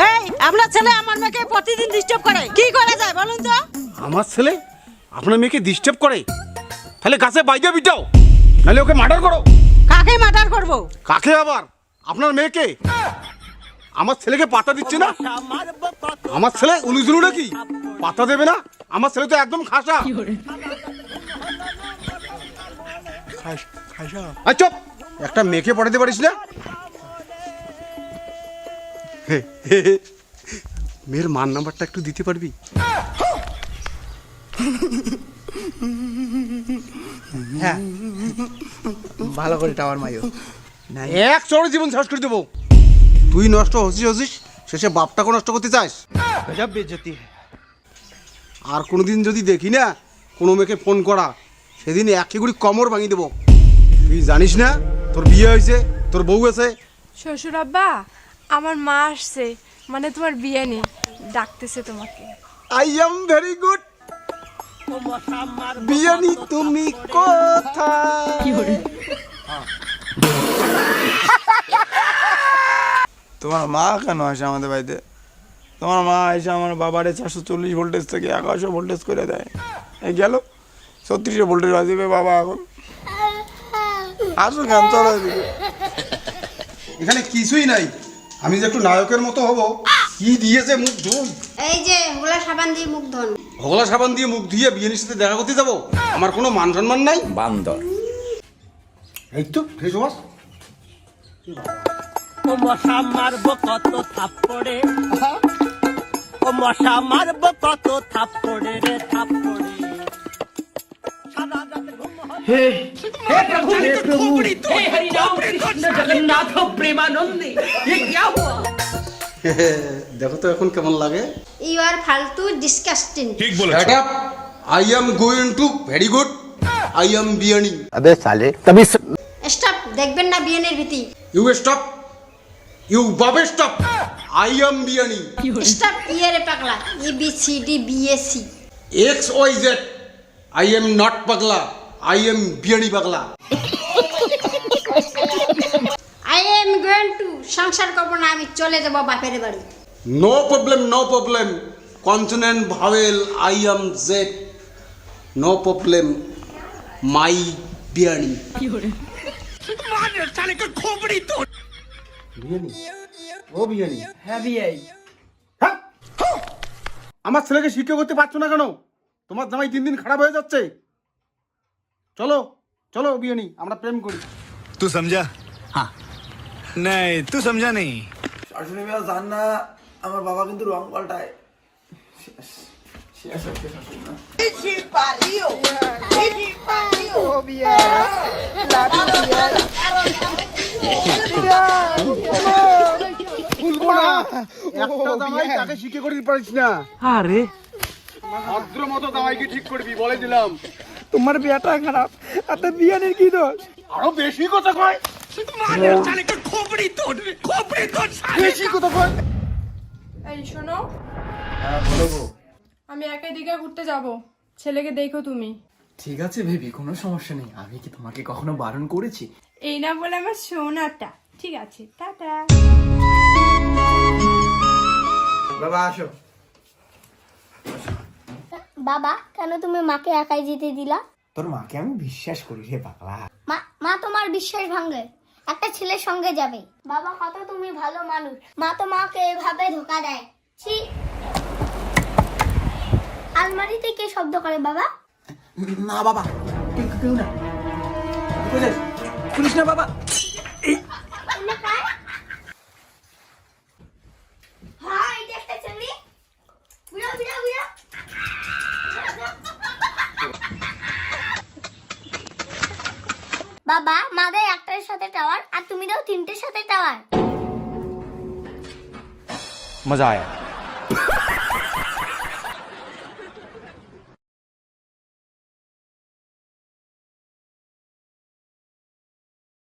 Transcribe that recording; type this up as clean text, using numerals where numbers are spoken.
এই আপনার ছেলে আমার মেয়েকে প্রতিদিন ডিস্টার্ব করে, কি করা যায় বলুন তো? আমার ছেলে আপনার মেয়েকে ডিস্টার্ব করে? তাহলে গাছে বাইজা বিটাও, নাহলে ওকে মার্ডার করো। কাকে মার্ডার করব? কাকে আবার? আপনার মেয়েকে। আমার ছেলেকে পাতা দিচ্ছে না। আমার ছেলে উলুজুলু নাকি পাতা দেবে না? আমার ছেলে তো একদম খাসা। আচ্ছা, একটা মেয়েকে পড়াতে পারিস না? মেয়ের মার নাম্বারটা একটু দিতে পারবি? হ্যাঁ, ভালো করে টাওয়ার মাইও। এক চড়ে জীবন শেষ করে দেবো। তুই নষ্ট হসিস শেষে বাপটাকে নষ্ট করতে চাস। গজব বেইজ্জতি। আর কোনোদিন যদি দেখি না কোনো মেয়েকে ফোন করা, সেদিন একে গুড়ি কমর ভাঙিয়ে দেবো। তুই জানিস না তোর বিয়ে হয়েছে, তোর বউ আছে? শ্বশুর আব্বা, আমার মা আসছে, মানে তোমার বিয়ে নেই, ডাকতেছে তোমাকে। I am very good. বিয়ানি তুমি কোথায়? তোমার মা কেন আসে আমাদের বাড়িতে? তোমার মা এসে আমার বাবারে 440 ভোল্টেজ থেকে 1100 ভোল্টেজ করে দেয়। এই গেল 36 ভোল্টেজ বাজিবে বাবা এখন। আসো কেন, চলো এদিকে। এখানে কিছুই নাই, আমি যে একটু নায়কের মতো হব। কি দিয়েছে মুখ ধুই? এই যে হোগলা সাবান দিয়ে মুখ ধোন। হোগলা সাবান দিয়ে মুখ ধুয়ে বিয়ের সাথে দেখা করতে যাবো? আমার কোনো মান সম্মান নাই। বান্দর। এই তো ফেস ওয়াশ। ও মশা মারবো কত থাপ্পড়ে, ও মশা মারবো কত থাপ্পড়ে রে থাপ্পড়ে। সারা রাত ঘুম হয়। हे प्रभु हे हरिनाम कृष्ण जगन्नाथ प्रेमानंद, ये क्या हुआ? দেখো তো এখন কেমন লাগে। ইউ আর ফালতু disgusting. Shut up. I am going to very good. I am বিয়ানি। अबे साले तभी স্টপ, দেখবেন না বিয়েনের ভীতি। You stop. You বাবে stop. I am বিয়ানি। স্টপ ইয়ারে পাগলা, A B C D B A C. XYZ. I am not পাগলা, I am বিয়ানি পাগলা। আই এম গোইং টু সংসার করবো না, আমি চলে যাবো বাপের বাড়ি। No problem, no problem. Consonant vowel I am Z. No problem. My বিয়ানি। मार साले का खोपड़ी तोड़। বিয়ানি? ও বিয়ানি? है भी आई। হ্যাঁ? আমার ছেলেকে শিক্ষা করতে পারছো না কেন? তোমার জামাই দিন দিন খারাপ হয়ে যাচ্ছে। চলো চলো বিয়ানি, আমরা প্রেম করি। तू समझा? हाँ। नहीं, तू समझा नहीं। শাশুড়ি মেয়ে জান না আমার বাবা কিন্তু রং পাল্টায়। একটা জামাই তাকে শিক্ষা করতে পারিস না। अरे ভদ্র মতো জামাইকে ঠিক করবি বলে দিলাম। তোমার বিয়াটা খারাপ, এত বিয়ানের কি দোষ? আরো বেশি কথা কয়। मार साले का खोपड़ी तोड़, खोपड़ी तोड़ साले। বেশি কথা কয়। এই শোনো, হ্যাঁ বলো গো। আমি একাই দিঘা ঘুরতে যাব, ছেলেকে দেখো তুমি। ঠিক আছে বেবি, কোনো সমস্যা নেই। আমি কি তোমাকে কখনো বারণ করেছি? এই না বলে আমার সোনাটা। ঠিক আছে, টাটা। বাবা আসো। বাবা, কেন তুমি মাকে একাই যেতে দিলা? তোর মাকে আমি বিশ্বাস করি রে পাগলা। মা তোমার বিশ্বাস ভাঙে, একটা ছেলের সঙ্গে যাবে। বাবা, কত তুমি ভালো মানুষ, মা তো মাকে এভাবে ধোকা দেয়। ছি। আলমারিতে কে শব্দ করে বাবা? না বাবা, কেউ না। পুলিশ না বাবা। এনে কার? হ্যাঁ, এটা একটা ছেলে। বুড়া বুড়া বুড়া। বাবা, মা দেয় একটার সাথে টাওয়ার, আর তুমি দাও 3টের সাথে টাওয়ার। মজা আয়া।